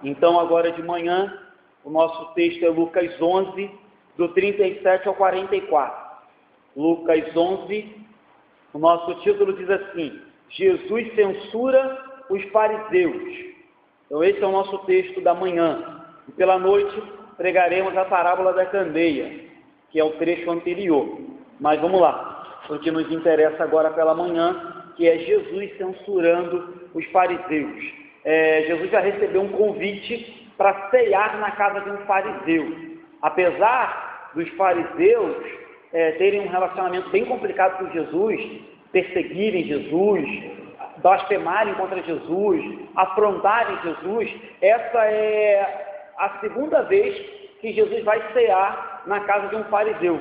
Então, agora de manhã, o nosso texto é Lucas 11, do 37 ao 44. Lucas 11, o nosso título diz assim: Jesus censura os fariseus. Então, esse é o nosso texto da manhã. E pela noite, pregaremos a parábola da candeia, que é o trecho anterior. Mas vamos lá, o que nos interessa agora pela manhã, que é Jesus censurando os fariseus. Jesus já recebeu um convite para ceiar na casa de um fariseu. Apesar dos fariseus terem um relacionamento bem complicado com Jesus, perseguirem Jesus, blasfemarem contra Jesus, afrontarem Jesus, essa é a segunda vez que Jesus vai cear na casa de um fariseu.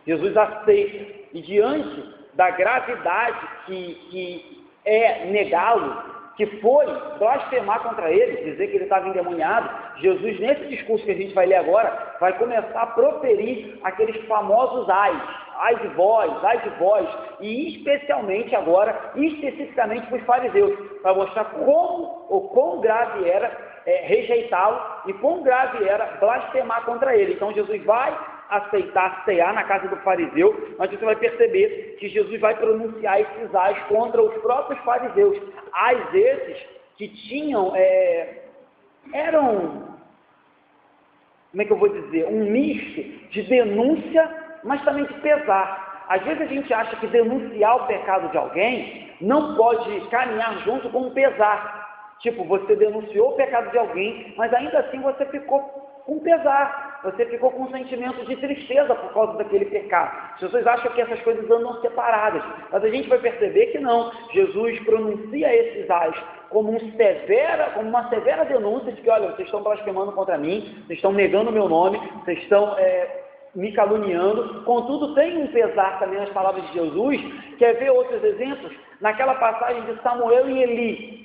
Jesus aceita, e diante da gravidade que é negá-lo, que foi blasfemar contra ele, dizer que ele estava endemoniado, Jesus, nesse discurso que a gente vai ler agora, vai começar a proferir aqueles famosos ai de vós, e especificamente para os fariseus, para mostrar quão grave era rejeitá-lo e quão grave era blasfemar contra ele. Então Jesus vai aceitar cear na casa do fariseu, mas você vai perceber que Jesus vai pronunciar esses ais contra os próprios fariseus. Ais esses que tinham, eram, como é que eu vou dizer, um misto de denúncia, mas também de pesar. Às vezes a gente acha que denunciar o pecado de alguém não pode caminhar junto com um pesar. Tipo, você denunciou o pecado de alguém, mas ainda assim você ficou com pesar, você ficou com um sentimento de tristeza por causa daquele pecado. As pessoas acham que essas coisas andam separadas, mas a gente vai perceber que não. Jesus pronuncia esses ais como uma severa denúncia de que, olha, vocês estão blasfemando contra mim, vocês estão negando o meu nome, vocês estão me caluniando. Contudo, tem um pesar também nas palavras de Jesus. Quer ver outros exemplos? Naquela passagem de Samuel e Eli,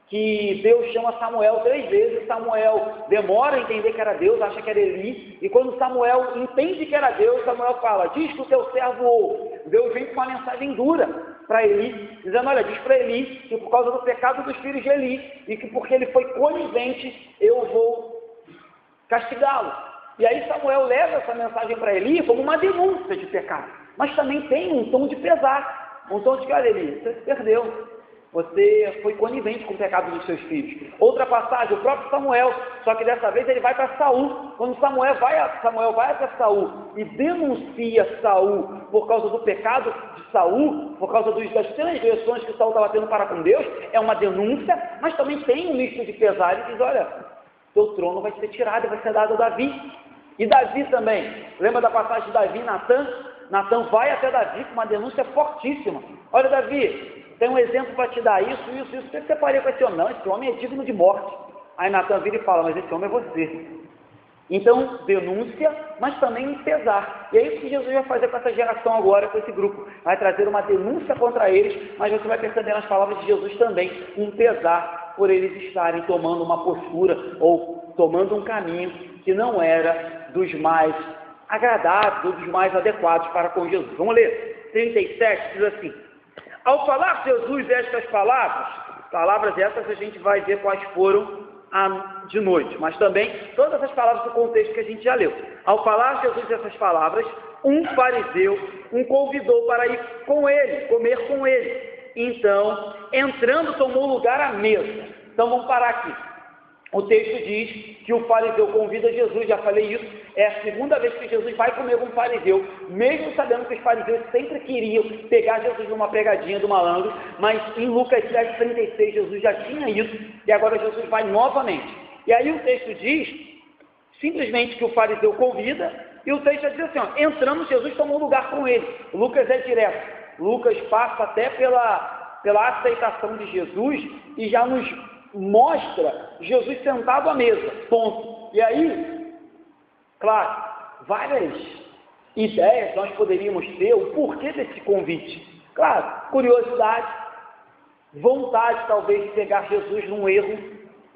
que Deus chama Samuel 3 vezes, Samuel demora a entender que era Deus, acha que era Eli, e quando Samuel entende que era Deus, Samuel fala: diz que o teu servo ouve. Deus vem com uma mensagem dura para Eli, dizendo: olha, diz para Eli que por causa do pecado dos filhos de Eli, e que porque ele foi conivente, eu vou castigá-lo. E aí Samuel leva essa mensagem para Eli como uma denúncia de pecado, mas também tem um tom de pesar, um tom de que, olha, Eli, você se perdeu. Você foi conivente com o pecado dos seus filhos. Outra passagem, o próprio Samuel, só que dessa vez ele vai para Saul. Quando Samuel vai até Saul e denuncia Saul por causa do pecado de Saul, por causa das transgressões que Saul estava tendo para com Deus, é uma denúncia, mas também tem um misto de pesar. Ele diz: olha, teu trono vai ser tirado e vai ser dado a Davi. E Davi também, lembra da passagem de Davi e Natã? Natã vai até Davi com uma denúncia fortíssima: olha, Davi, tem um exemplo para te dar, isso. O que você faria com esse homem? Não, esse homem é digno de morte. Aí Natã vira e fala: mas esse homem é você. Então, denúncia, mas também pesar. E é isso que Jesus vai fazer com essa geração agora, com esse grupo. Vai trazer uma denúncia contra eles, mas você vai perceber nas palavras de Jesus também um pesar por eles estarem tomando uma postura ou tomando um caminho que não era dos mais agradáveis ou dos mais adequados para com Jesus. Vamos ler. 37 diz assim: ao falar Jesus estas palavras essas a gente vai ver quais foram de noite, mas também todas as palavras do contexto que a gente já leu. Ao falar Jesus essas palavras, um fariseu o convidou para ir com ele, comer com ele. Então, entrando, tomou lugar à mesa. Então vamos parar aqui. O texto diz que o fariseu convida Jesus, já falei isso, é a segunda vez que Jesus vai comer com um fariseu, mesmo sabendo que os fariseus sempre queriam pegar Jesus numa pegadinha do malandro, mas em Lucas 7,36 Jesus já tinha isso, e agora Jesus vai novamente. E aí o texto diz, simplesmente que o fariseu convida, e o texto diz assim, ó, entrando, Jesus tomou lugar com ele. Lucas é direto, Lucas passa até pela aceitação de Jesus, e já nos mostra Jesus sentado à mesa, ponto. E aí, claro, várias ideias nós poderíamos ter, o porquê desse convite. Claro, curiosidade, vontade talvez de pegar Jesus num erro,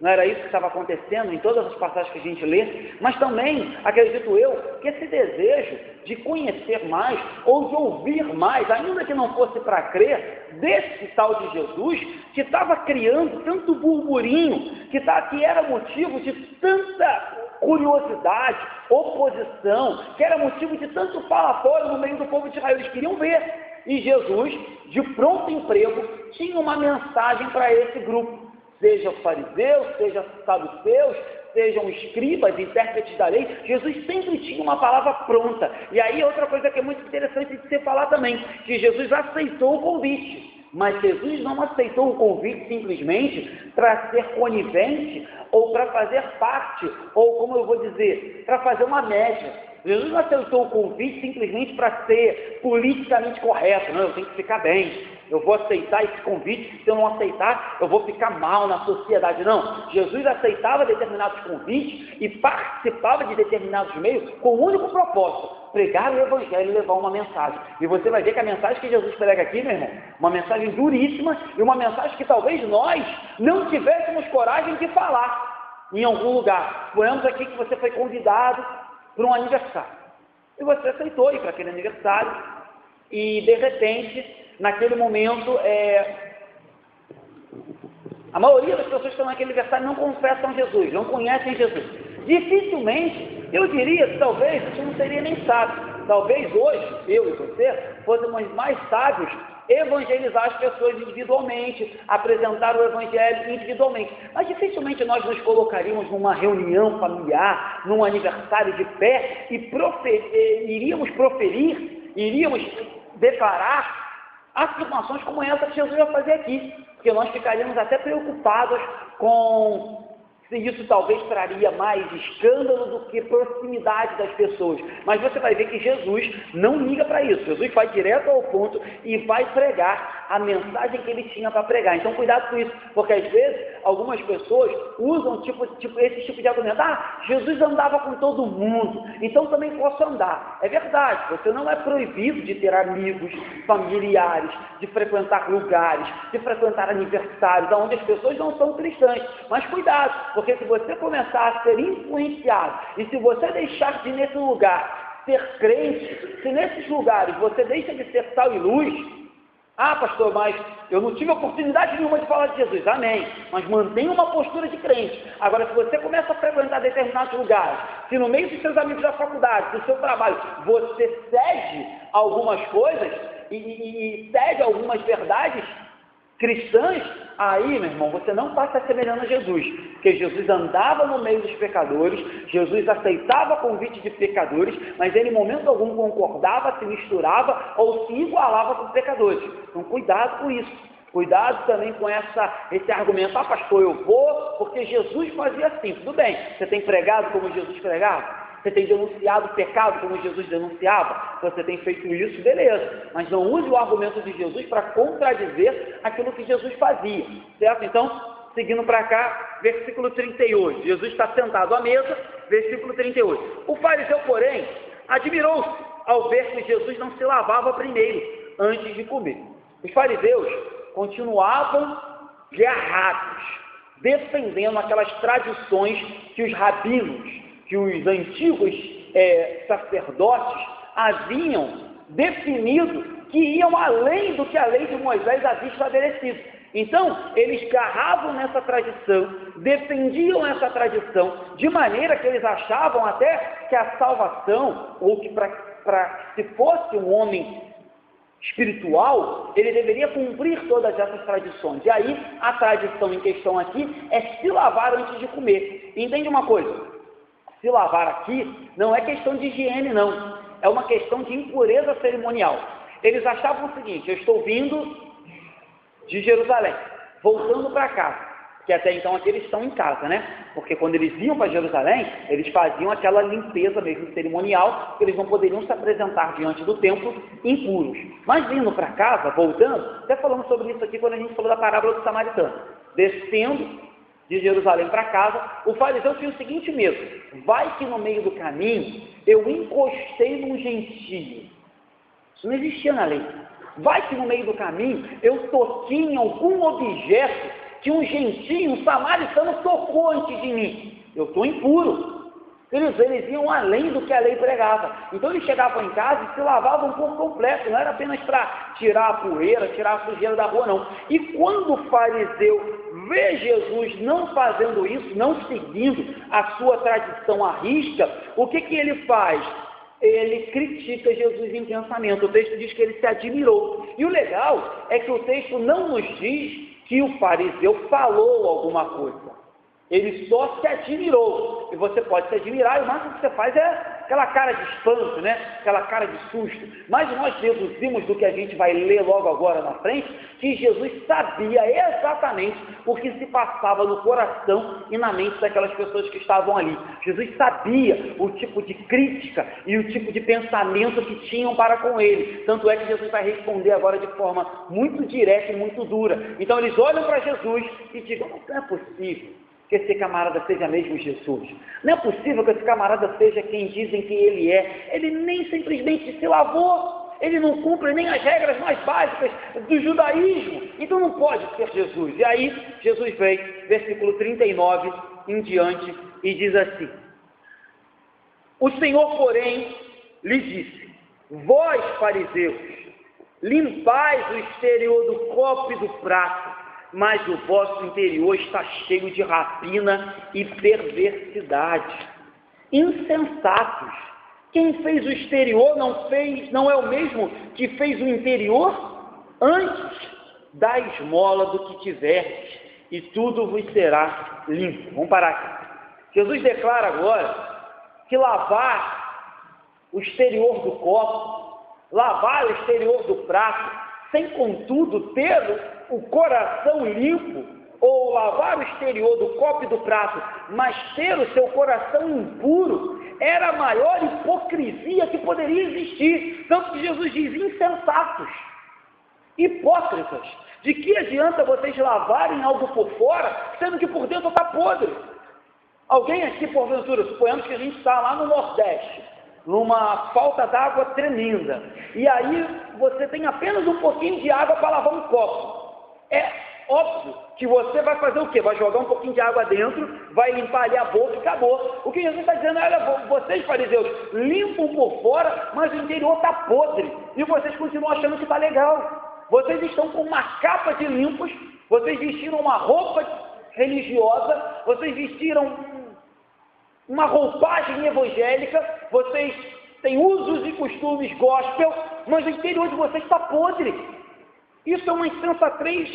Não era isso que estava acontecendo em todas as passagens que a gente lê, mas também, acredito eu, que esse desejo de conhecer mais ou de ouvir mais, ainda que não fosse para crer, desse tal de Jesus, que estava criando tanto burburinho, que era motivo de tanta curiosidade, oposição, que era motivo de tanto falatório no meio do povo de Israel. Eles queriam ver. E Jesus, de pronto emprego, tinha uma mensagem para esse grupo. Seja fariseus, seja saduceus, sejam escribas, intérpretes da lei, Jesus sempre tinha uma palavra pronta. E aí outra coisa que é muito interessante de se falar também, que Jesus aceitou o convite, mas Jesus não aceitou o convite simplesmente para ser conivente, ou para fazer parte, ou como eu vou dizer, para fazer uma média. Jesus não aceitou o convite simplesmente para ser politicamente correto. Não, eu tenho que ficar bem, eu vou aceitar esse convite, se eu não aceitar, eu vou ficar mal na sociedade. Não, Jesus aceitava determinados convites e participava de determinados meios com o único propósito: pregar o Evangelho e levar uma mensagem. E você vai ver que a mensagem que Jesus prega aqui, meu irmão, uma mensagem duríssima e uma mensagem que talvez nós não tivéssemos coragem de falar em algum lugar. Suponhamos aqui que você foi convidado para um aniversário, e você aceitou ir para aquele aniversário, e de repente, naquele momento, a maioria das pessoas que estão naquele aniversário não confessam Jesus, não conhecem Jesus. Dificilmente, eu diria que talvez isso não seria nem sábio. Talvez hoje, eu e você, fôssemos mais sábios evangelizar as pessoas individualmente, apresentar o Evangelho individualmente. Mas dificilmente nós nos colocaríamos numa reunião familiar, num aniversário de pé, e iríamos declarar afirmações como essa que Jesus vai fazer aqui, porque nós ficaríamos até preocupados com se isso talvez traria mais escândalo do que proximidade das pessoas. Mas você vai ver que Jesus não liga para isso. Jesus vai direto ao ponto e vai pregar a mensagem que ele tinha para pregar. Então cuidado com isso, porque às vezes algumas pessoas usam esse tipo de argumento. Jesus andava com todo mundo, então também posso andar. É verdade, você não é proibido de ter amigos, familiares, de frequentar lugares, de frequentar aniversários, onde as pessoas não são cristãs. Mas cuidado, porque se você começar a ser influenciado, e se você deixar de nesse lugar ser crente, se nesses lugares você deixa de ser sal e luz, pastor, mas eu não tive oportunidade nenhuma de falar de Jesus. Amém. Mas mantenha uma postura de crente. Agora, se você começa a frequentar determinados lugares, se no meio dos seus amigos da faculdade, do seu trabalho, você cede algumas coisas e cede algumas verdades cristãs, aí, meu irmão, você não está se assemelhando a Jesus, porque Jesus andava no meio dos pecadores, Jesus aceitava convite de pecadores, mas ele em momento algum concordava, se misturava ou se igualava com os pecadores. Então cuidado com isso, cuidado também com esse argumento: pastor, eu vou porque Jesus fazia assim. Tudo bem, você tem pregado como Jesus pregava? Você tem denunciado o pecado como Jesus denunciava? Se você tem feito isso, beleza. Mas não use o argumento de Jesus para contradizer aquilo que Jesus fazia. Certo? Então, seguindo para cá, versículo 38. Jesus está sentado à mesa, versículo 38. O fariseu, porém, admirou-se ao ver que Jesus não se lavava primeiro, antes de comer. Os fariseus continuavam garrados, defendendo aquelas tradições que os rabinos, que os antigos sacerdotes haviam definido, que iam além do que a lei de Moisés havia estabelecido. Então, eles garravam nessa tradição, defendiam essa tradição, de maneira que eles achavam até que a salvação, ou que se fosse um homem espiritual, ele deveria cumprir todas essas tradições. E aí, a tradição em questão aqui é se lavar antes de comer. Entende uma coisa? Se lavar aqui não é questão de higiene, não. É uma questão de impureza cerimonial. Eles achavam o seguinte: eu estou vindo de Jerusalém, voltando para casa. Porque até então aqui eles estão em casa, né? Porque quando eles iam para Jerusalém, eles faziam aquela limpeza mesmo cerimonial, que eles não poderiam se apresentar diante do templo impuros. Mas vindo para casa, voltando, até falamos sobre isso aqui quando a gente falou da parábola do samaritano. Descendo de Jerusalém para casa, o fariseu tinha o seguinte medo: vai que no meio do caminho eu encostei num gentio. Isso não existia na lei. Vai que no meio do caminho eu toquei em algum objeto que um gentio, um samaritano tocou antes de mim. Eu estou impuro. Eles iam além do que a lei pregava. Então eles chegavam em casa e se lavavam por completo, não era apenas para tirar a poeira, tirar a sujeira da rua, não. E quando o fariseu vê Jesus não fazendo isso, não seguindo a sua tradição à risca, o que ele faz? Ele critica Jesus em pensamento. O texto diz que ele se admirou. E o legal é que o texto não nos diz que o fariseu falou alguma coisa. Ele só se admirou. E você pode se admirar, e o máximo que você faz é aquela cara de espanto, né? Aquela cara de susto. Mas nós deduzimos do que a gente vai ler logo agora na frente, que Jesus sabia exatamente o que se passava no coração e na mente daquelas pessoas que estavam ali. Jesus sabia o tipo de crítica e o tipo de pensamento que tinham para com ele. Tanto é que Jesus vai responder agora de forma muito direta e muito dura. Então eles olham para Jesus e dizem: não é possível que esse camarada seja mesmo Jesus. Não é possível que esse camarada seja quem dizem que ele é. Ele nem simplesmente se lavou. Ele não cumpre nem as regras mais básicas do judaísmo. Então não pode ser Jesus. E aí Jesus vem, versículo 39 em diante, e diz assim: o Senhor, porém, lhe disse: vós, fariseus, limpais o exterior do copo e do prato, mas o vosso interior está cheio de rapina e perversidade. Insensatos! Quem fez o exterior não é o mesmo que fez o interior? Antes, dá esmola do que tiverdes, e tudo vos será limpo. Vamos parar aqui. Jesus declara agora que lavar o exterior do copo, lavar o exterior do prato, sem contudo ter o coração limpo, ou lavar o exterior do copo e do prato, mas ter o seu coração impuro, era a maior hipocrisia que poderia existir. Tanto que Jesus diz: insensatos, hipócritas, de que adianta vocês lavarem algo por fora, sendo que por dentro está podre? Alguém aqui, porventura, suponhamos que a gente está lá no Nordeste, numa falta d'água tremenda, e aí você tem apenas um pouquinho de água para lavar um copo. É óbvio que você vai fazer o quê? Vai jogar um pouquinho de água dentro, vai limpar ali a boca e acabou. O que Jesus está dizendo é: olha, vocês, fariseus, limpam por fora, mas o interior está podre, e vocês continuam achando que está legal. Vocês estão com uma capa de limpos, vocês vestiram uma roupa religiosa, vocês vestiram uma roupagem evangélica, vocês têm usos e costumes gospel, mas o interior de vocês está podre. Isso é uma insensatez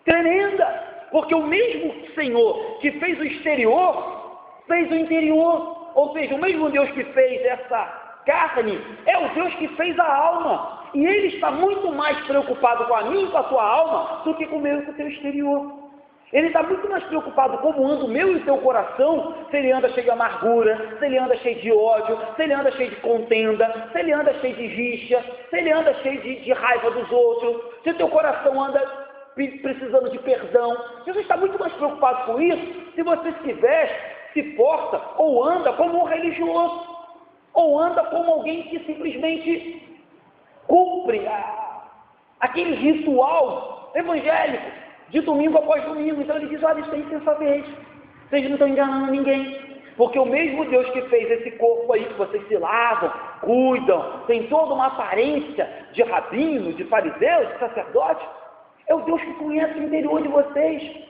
tremenda, porque o mesmo Senhor que fez o exterior, fez o interior. Ou seja, o mesmo Deus que fez essa carne, é o Deus que fez a alma. E Ele está muito mais preocupado com a minha e com a tua alma do que com o meu e com o teu exterior. Ele está muito mais preocupado como anda o meu e o teu coração, se ele anda cheio de amargura, se ele anda cheio de ódio, se ele anda cheio de contenda, se ele anda cheio de rixa, se ele anda cheio de raiva dos outros, se o teu coração anda precisando de perdão. Jesus está muito mais preocupado com isso, se você se veste, se porta ou anda como um religioso, ou anda como alguém que simplesmente cumpre aquele ritual evangélico de domingo após domingo. Então ele diz: olha, isso é insensatez, vocês não estão enganando ninguém, porque o mesmo Deus que fez esse corpo aí, que vocês se lavam, cuidam, tem toda uma aparência de rabino, de fariseu, de sacerdote, é o Deus que conhece o interior de vocês.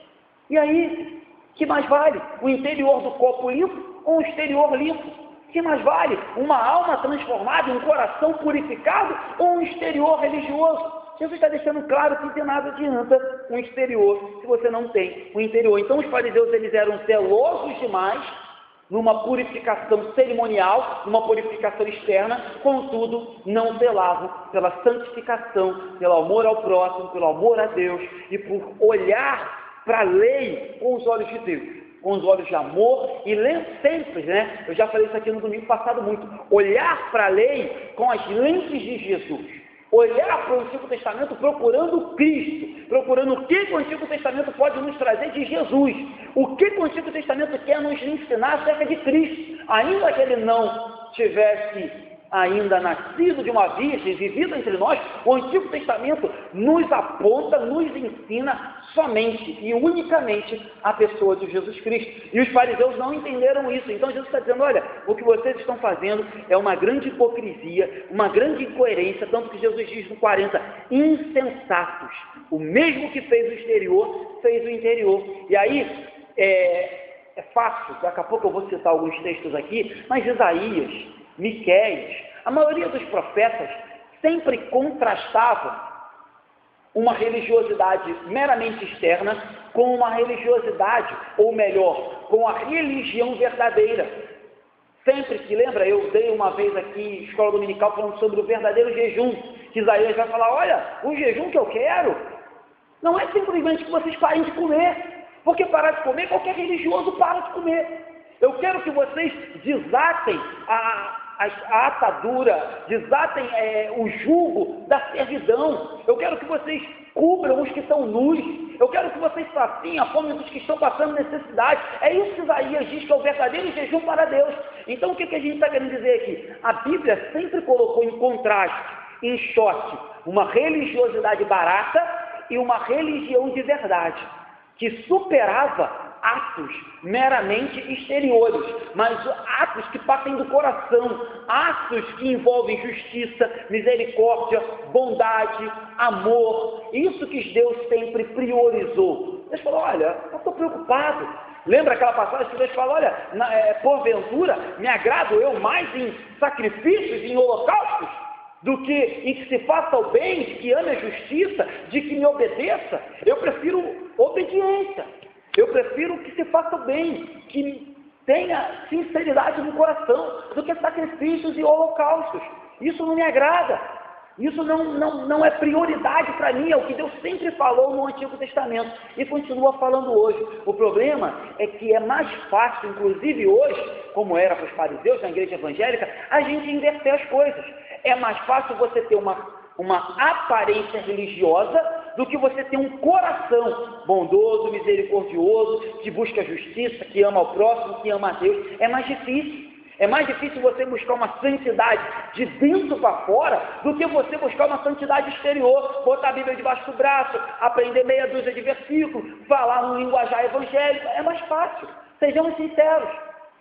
E aí, que mais vale? O interior do copo limpo ou o exterior limpo? Que mais vale? Uma alma transformada, um coração purificado ou um exterior religioso? Jesus está deixando claro que de nada adianta um exterior se você não tem um interior. Então os fariseus, eles eram zelosos demais numa purificação cerimonial, numa purificação externa, contudo não zelavam pela santificação, pelo amor ao próximo, pelo amor a Deus e por olhar para a lei com os olhos de Deus, com os olhos de amor e sempre, né? Eu já falei isso aqui no domingo passado muito, olhar para a lei com as lentes de Jesus. Olhar para o Antigo Testamento procurando Cristo, procurando o que o Antigo Testamento pode nos trazer de Jesus, o que o Antigo Testamento quer nos ensinar acerca de Cristo, ainda que ele não tivesse ainda nascido de uma virgem, vivido entre nós, o Antigo Testamento nos aponta, nos ensina somente e unicamente a pessoa de Jesus Cristo. E os fariseus não entenderam isso. Então Jesus está dizendo, olha, o que vocês estão fazendo é uma grande hipocrisia, uma grande incoerência, tanto que Jesus diz no 40, insensatos. O mesmo que fez o exterior, fez o interior. E aí, é fácil, daqui a pouco eu vou citar alguns textos aqui, mas Isaías, Miqueias, a maioria dos profetas sempre contrastavam uma religiosidade meramente externa com uma religiosidade, ou melhor, com a religião verdadeira. Sempre que, lembra, eu dei uma vez aqui, escola dominical, falando sobre o verdadeiro jejum, que Isaías vai falar, olha, o jejum que eu quero não é simplesmente que vocês parem de comer, porque parar de comer, qualquer religioso para de comer. Eu quero que vocês desatem a atadura, desatem o jugo da servidão. Eu quero que vocês cubram os que estão nus. Eu quero que vocês saciem a fome dos que estão passando necessidade. É isso que Isaías diz que é o verdadeiro jejum para Deus. Então o que a gente está querendo dizer aqui? A Bíblia sempre colocou em contraste, em choque, uma religiosidade barata e uma religião de verdade, que superava atos meramente exteriores, mas atos que partem do coração, atos que envolvem justiça, misericórdia, bondade, amor, isso que Deus sempre priorizou. Deus falou, olha, eu estou preocupado. Lembra aquela passagem que Deus fala, olha, porventura me agrado eu mais em sacrifícios, em holocaustos, do que em que se faça o bem, de que ame a justiça, de que me obedeça. Eu prefiro obediência. Eu prefiro que se faça o bem, que tenha sinceridade no coração, do que sacrifícios e holocaustos. Isso não me agrada. Isso não é prioridade para mim, é o que Deus sempre falou no Antigo Testamento e continua falando hoje. O problema é que é mais fácil, inclusive hoje, como era para os fariseus na igreja evangélica, a gente inverter as coisas. É mais fácil você ter uma aparência religiosa do que você ter um coração bondoso, misericordioso, que busca a justiça, que ama o próximo, que ama a Deus. É mais difícil. É mais difícil você buscar uma santidade de dentro para fora do que você buscar uma santidade exterior, botar a Bíblia debaixo do braço, aprender meia dúzia de versículos, falar um linguajar evangélico. É mais fácil. Sejamos sinceros.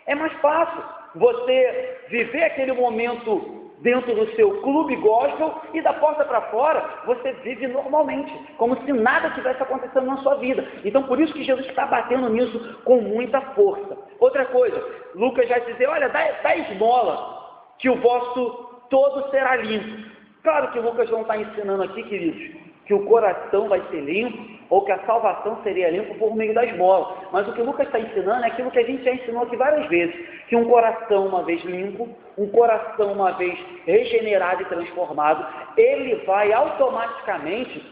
É mais fácil você viver aquele momento dentro do seu clube gospel e da porta para fora você vive normalmente, como se nada tivesse acontecendo na sua vida. Então por isso que Jesus está batendo nisso com muita força. Outra coisa, Lucas vai dizer, olha, dá esmola, que o vosso todo será limpo. Claro que Lucas não está ensinando aqui, queridos, que o coração vai ser limpo, ou que a salvação seria limpa por meio da esmola. Mas o que Lucas está ensinando é aquilo que a gente já ensinou aqui várias vezes, que um coração uma vez limpo, um coração uma vez regenerado e transformado, ele vai automaticamente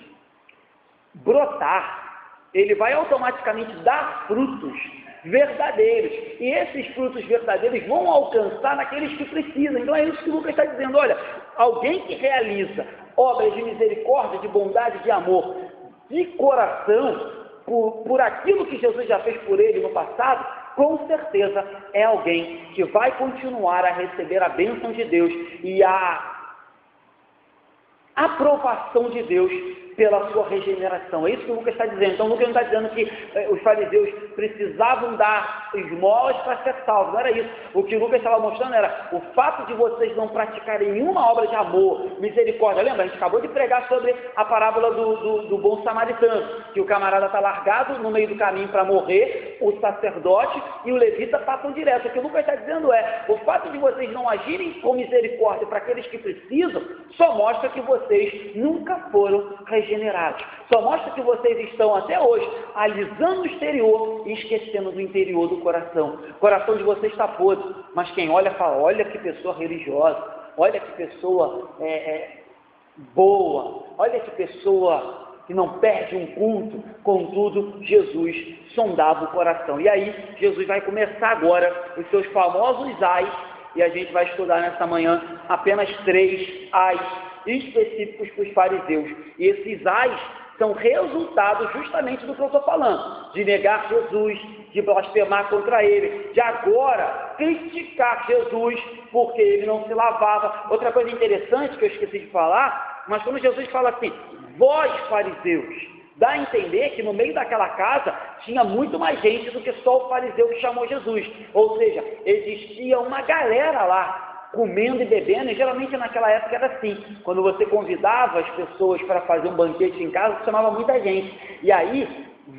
brotar, ele vai automaticamente dar frutos verdadeiros, e esses frutos verdadeiros vão alcançar naqueles que precisam. Então é isso que Lucas está dizendo, olha, alguém que realiza obras de misericórdia, de bondade, de amor, de coração, por aquilo que Jesus já fez por ele no passado, com certeza é alguém que vai continuar a receber a bênção de Deus e a aprovação de Deus pela sua regeneração. É isso que o Lucas está dizendo. Então, o Lucas não está dizendo que os fariseus precisavam dar esmolas para ser salvos. Não era isso. O que o Lucas estava mostrando era o fato de vocês não praticarem nenhuma obra de amor, misericórdia. Lembra? A gente acabou de pregar sobre a parábola do bom samaritano, que o camarada está largado no meio do caminho para morrer, o sacerdote e o levita passam direto. O que o Lucas está dizendo é, o fato de vocês não agirem com misericórdia para aqueles que precisam, só mostra que vocês nunca foram regenerados. Só mostra que vocês estão até hoje alisando o exterior e esquecendo do interior do coração. O coração de vocês está podre, mas quem olha fala, olha que pessoa religiosa, olha que pessoa boa, olha que pessoa que não perde um culto. Contudo, Jesus sondava o coração. E aí, Jesus vai começar agora os seus famosos ais, e a gente vai estudar nessa manhã apenas 3 ais específicos para os fariseus. E esses ais são resultados justamente do que eu estou falando, de negar Jesus, de blasfemar contra ele, de agora criticar Jesus porque ele não se lavava. Outra coisa interessante que eu esqueci de falar, mas quando Jesus fala assim, vós fariseus, dá a entender que no meio daquela casa tinha muito mais gente do que só o fariseu que chamou Jesus, ou seja, existia uma galera lá, comendo e bebendo, e geralmente naquela época era assim, quando você convidava as pessoas para fazer um banquete em casa, chamava muita gente, e aí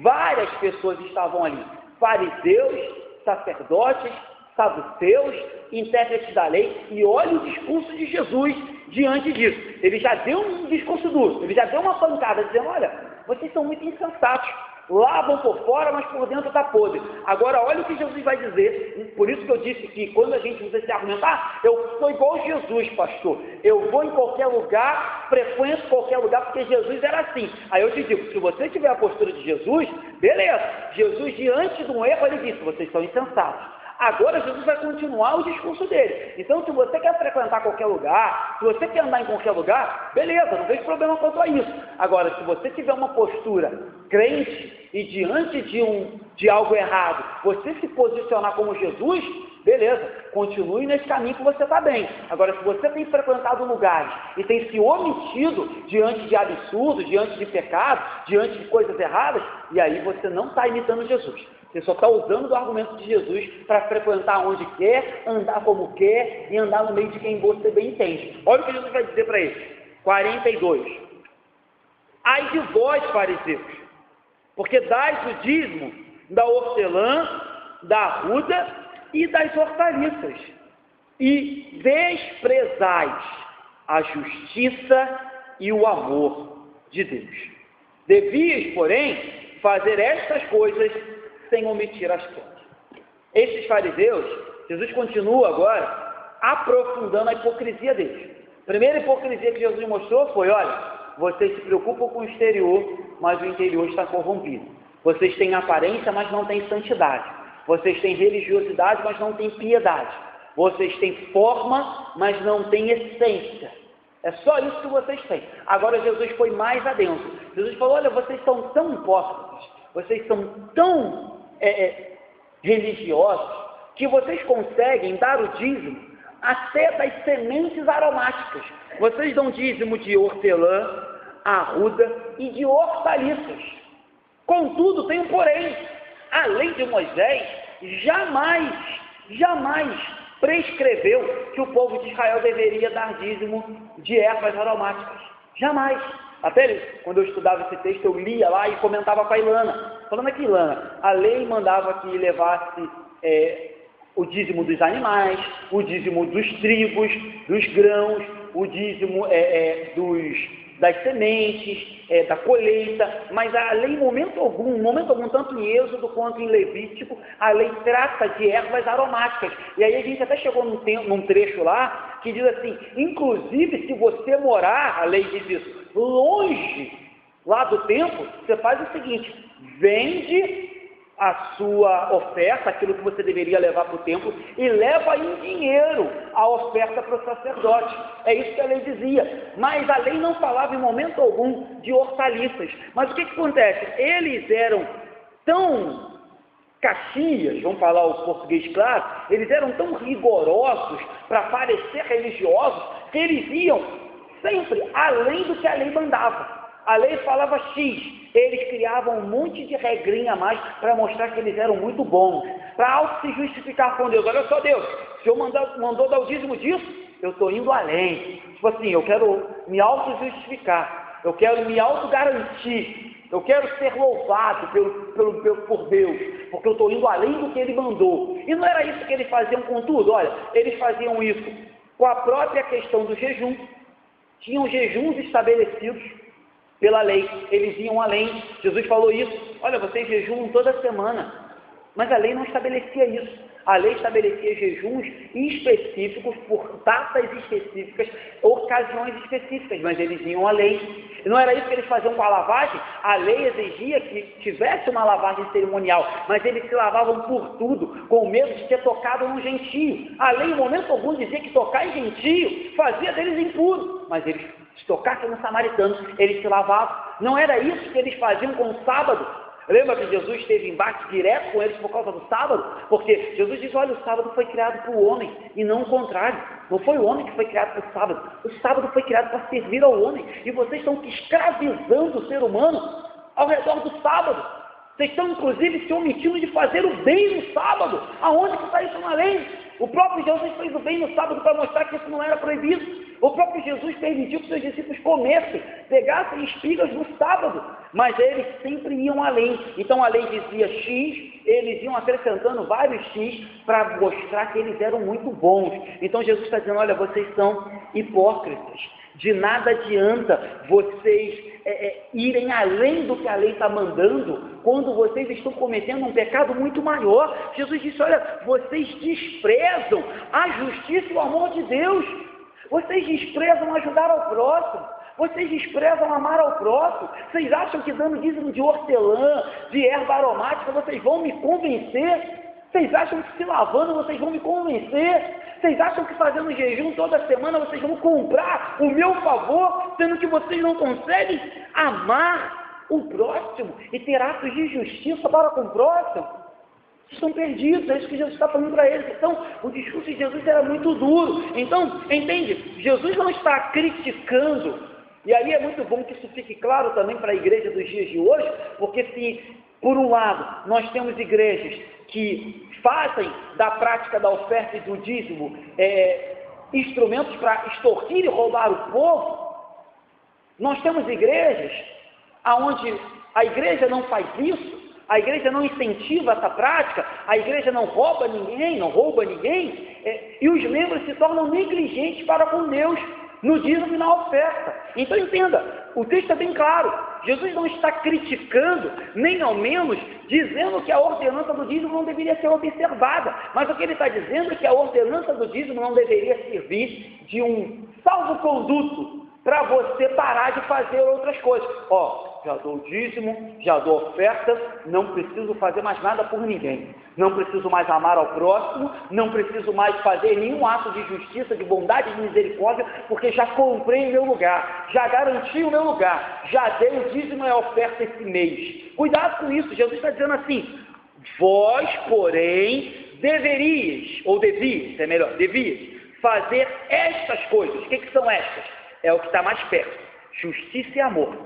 várias pessoas estavam ali, fariseus, sacerdotes, saduceus, intérpretes da lei, e olha o discurso de Jesus diante disso. Ele já deu um discurso duro, ele já deu uma pancada, dizendo, olha, vocês são muito insensatos, lavam por fora, mas por dentro está podre. Agora, olha o que Jesus vai dizer, por isso que eu disse que quando a gente usa esse argumento, eu sou igual a Jesus, pastor, eu vou em qualquer lugar, frequento qualquer lugar, porque Jesus era assim. Aí eu te digo, se você tiver a postura de Jesus, beleza, Jesus diante de um erro, ele disse, vocês são insensatos. Agora Jesus vai continuar o discurso dele. Então, se você quer frequentar qualquer lugar, se você quer andar em qualquer lugar, beleza, não vejo problema quanto a isso. Agora, se você tiver uma postura crente e diante de algo errado, você se posicionar como Jesus, beleza, continue nesse caminho que você está bem. Agora, se você tem frequentado lugares e tem se omitido diante de absurdos, diante de pecados, diante de coisas erradas, e aí você não está imitando Jesus. Você só está usando do argumento de Jesus para frequentar onde quer, andar como quer e andar no meio de quem você bem entende. Olha o que Jesus vai dizer para ele. 42. Ai de vós, fariseus, porque dais o dízimo da hortelã, da arruda e das hortaliças, e desprezais a justiça e o amor de Deus. Devias, porém, fazer estas coisas sem omitir as outras. Esses fariseus, Jesus continua agora aprofundando a hipocrisia deles. A primeira hipocrisia que Jesus mostrou foi, olha, vocês se preocupam com o exterior, mas o interior está corrompido. Vocês têm aparência, mas não têm santidade. Vocês têm religiosidade, mas não têm piedade. Vocês têm forma, mas não têm essência. É só isso que vocês têm. Agora Jesus foi mais adentro. Jesus falou, olha, vocês são tão hipócritas, vocês são tão religiosos, que vocês conseguem dar o dízimo até das sementes aromáticas. Vocês dão dízimo de hortelã, arruda e de hortaliças. Contudo, tem um porém. A lei de Moisés jamais prescreveu que o povo de Israel deveria dar dízimo de ervas aromáticas. Jamais. Até quando eu estudava esse texto, eu lia lá e comentava com a Ilana, falando aqui, Ilana, a lei mandava que levasse o dízimo dos animais, o dízimo dos trigos, dos grãos, o dízimo das sementes, da colheita, mas a lei, em momento algum, tanto em Êxodo quanto em Levítico, a lei trata de ervas aromáticas. E aí a gente até chegou num trecho lá, que diz assim, inclusive se você morar, a lei diz isso, longe lá do templo, você faz o seguinte, vende a sua oferta, aquilo que você deveria levar para o templo, e leva em dinheiro a oferta para o sacerdote. É isso que a lei dizia. Mas a lei não falava em momento algum de hortaliças. Mas o que acontece? Eles eram tão caxias, vamos falar o português claro, eles eram tão rigorosos para parecer religiosos, que eles iam sempre além do que a lei mandava. A lei falava X, eles criavam um monte de regrinha a mais para mostrar que eles eram muito bons, para auto se justificar com Deus. Olha só, Deus, o Senhor mandou dar o dízimo disso, eu estou indo além. Tipo assim, eu quero me auto-justificar, eu quero me auto-garantir, eu quero ser louvado por Deus, porque eu estou indo além do que Ele mandou. E não era isso que eles faziam com tudo, olha, eles faziam isso com a própria questão do jejum, tinham jejuns estabelecidos pela lei, eles iam além. Jesus falou isso, olha, vocês jejuam toda semana, mas a lei não estabelecia isso. A lei estabelecia jejuns específicos, por datas específicas, ocasiões específicas, mas eles iam além. E não era isso que eles faziam com a lavagem? A lei exigia que tivesse uma lavagem cerimonial, mas eles se lavavam por tudo, com medo de ter tocado num gentio. A lei, em momento algum, dizia que tocar em gentio fazia deles impuros, mas eles, se tocassem no samaritano, eles se lavavam. Não era isso que eles faziam com o sábado? Lembra que Jesus teve embate direto com eles por causa do sábado? Porque Jesus diz, olha, o sábado foi criado para o homem e não o contrário. Não foi o homem que foi criado para o sábado. O sábado foi criado para servir ao homem. E vocês estão escravizando o ser humano ao redor do sábado. Vocês estão, inclusive, se omitindo de fazer o bem no sábado. Aonde que está isso na lei? O próprio Jesus fez o bem no sábado para mostrar que isso não era proibido. O próprio Jesus permitiu que seus discípulos comessem, pegassem espigas no sábado, mas eles sempre iam além. Então a lei dizia X, eles iam acrescentando vários X para mostrar que eles eram muito bons. Então Jesus está dizendo, olha, vocês são hipócritas, de nada adianta vocês irem além do que a lei está mandando, quando vocês estão cometendo um pecado muito maior. Jesus disse, olha, vocês desprezam a justiça e o amor de Deus. Vocês desprezam ajudar ao próximo. Vocês desprezam amar ao próximo. Vocês acham que dando dízimo de hortelã, de erva aromática, vocês vão me convencer? Vocês acham que se lavando vocês vão me convencer? Vocês acham que fazendo jejum toda semana vocês vão comprar o meu favor, sendo que vocês não conseguem amar o próximo e ter atos de justiça para com o próximo? Vocês estão perdidos, é isso que Jesus está falando para eles. Então, o discurso de Jesus era muito duro. Então, entende? Jesus não está criticando, e aí é muito bom que isso fique claro também para a igreja dos dias de hoje, porque se, por um lado, nós temos igrejas que fazem da prática da oferta e do dízimo instrumentos para extorquir e roubar o povo, nós temos igrejas onde a igreja não faz isso, a igreja não incentiva essa prática, a igreja não rouba ninguém, e os membros se tornam negligentes para com Deus no dízimo e na oferta. Então entenda, o texto é bem claro, Jesus não está criticando, nem ao menos dizendo que a ordenança do dízimo não deveria ser observada, mas o que ele está dizendo é que a ordenança do dízimo não deveria servir de um salvo-conduto para você parar de fazer outras coisas. Já dou o dízimo, já dou oferta, não preciso fazer mais nada por ninguém. Não preciso mais amar ao próximo, não preciso mais fazer nenhum ato de justiça, de bondade, de misericórdia, porque já comprei o meu lugar, já garanti o meu lugar, já dei o dízimo e a oferta esse mês. Cuidado com isso, Jesus está dizendo assim, vós, porém, devias fazer estas coisas. O que são estas? É o que está mais perto, justiça e amor,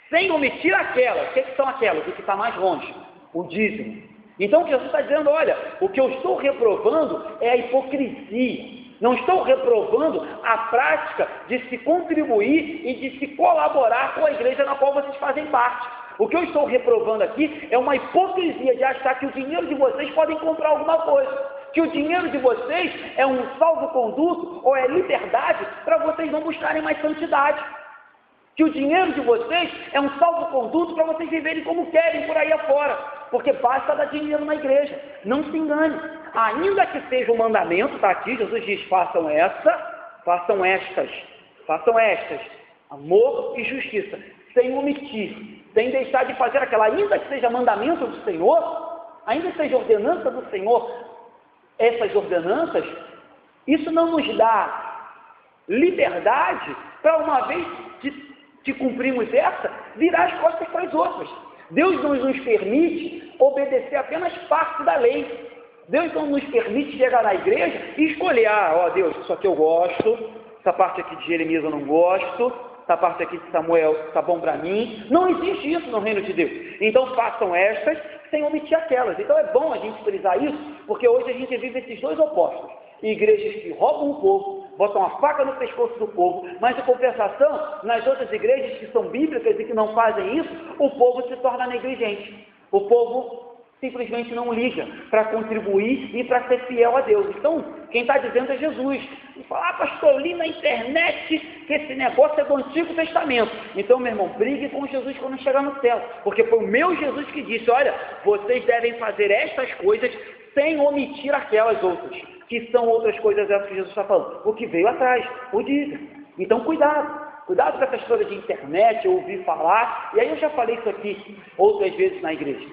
sem omitir aquelas. O que são aquelas? O que está mais longe, o dízimo. Então Jesus está dizendo, olha, o que eu estou reprovando é a hipocrisia, não estou reprovando a prática de se contribuir e de se colaborar com a igreja na qual vocês fazem parte. O que eu estou reprovando aqui é uma hipocrisia de achar que o dinheiro de vocês podem comprar alguma coisa, que o dinheiro de vocês é um salvo-conduto ou é liberdade para vocês não buscarem mais santidade, que o dinheiro de vocês é um salvo-conduto para vocês viverem como querem por aí afora, porque basta dar dinheiro na igreja. Não se engane, ainda que seja um mandamento, está aqui, Jesus diz, façam estas, amor e justiça, sem omitir, sem deixar de fazer aquela, ainda que seja mandamento do Senhor, ainda que seja ordenança do Senhor, essas ordenanças, isso não nos dá liberdade para, uma vez que cumprimos essa, virar as costas para as outras. Deus não nos permite obedecer apenas parte da lei. Deus não nos permite chegar na igreja e escolher, Deus, isso aqui eu gosto, essa parte aqui de Jeremias eu não gosto, essa parte aqui de Samuel está bom para mim. Não existe isso no reino de Deus. Então façam estas sem omitir aquelas. Então é bom a gente frisar isso, porque hoje a gente vive esses dois opostos. Igrejas que roubam o povo, botam a faca no pescoço do povo, mas em compensação, nas outras igrejas que são bíblicas e que não fazem isso, o povo se torna negligente. O povo simplesmente não liga para contribuir e para ser fiel a Deus. Então, quem está dizendo é Jesus. E fala, pastor, eu li na internet que esse negócio é do Antigo Testamento. Então, meu irmão, brigue com Jesus quando chegar no céu, porque foi o meu Jesus que disse, olha, vocês devem fazer estas coisas sem omitir aquelas outras, que são outras coisas essas que Jesus está falando. O que veio atrás, o dízimo. Então, cuidado com essa história de internet, eu ouvi falar, e aí eu já falei isso aqui outras vezes na igreja.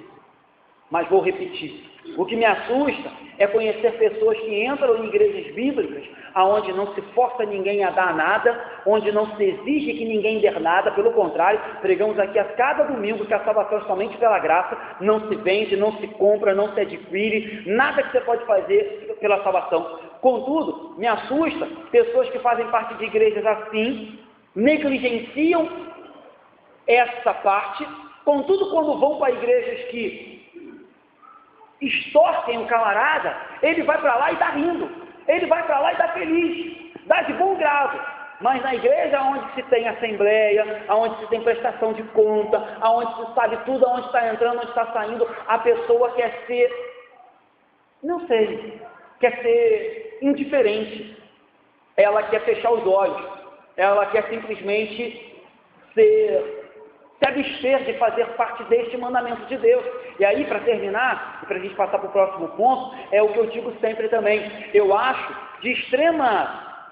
Mas vou repetir, O que me assusta é conhecer pessoas que entram em igrejas bíblicas, onde não se força ninguém a dar nada, onde não se exige que ninguém dê nada, pelo contrário, pregamos aqui a cada domingo que a salvação é somente pela graça, não se vende, não se compra, não se adquire, nada que você pode fazer pela salvação. Contudo, me assusta pessoas que fazem parte de igrejas assim, negligenciam essa parte, contudo, quando vão para igrejas que extorquem o camarada, ele vai para lá e está rindo, ele vai para lá e está feliz, dá de bom grado. Mas na igreja onde se tem assembleia, onde se tem prestação de conta, onde se sabe tudo, onde está entrando, onde está saindo, a pessoa quer ser, não sei, quer ser indiferente, ela quer fechar os olhos, ela quer simplesmente se abster de fazer parte deste mandamento de Deus. E aí, para terminar, e para a gente passar para o próximo ponto, é o que eu digo sempre também, eu acho de extrema,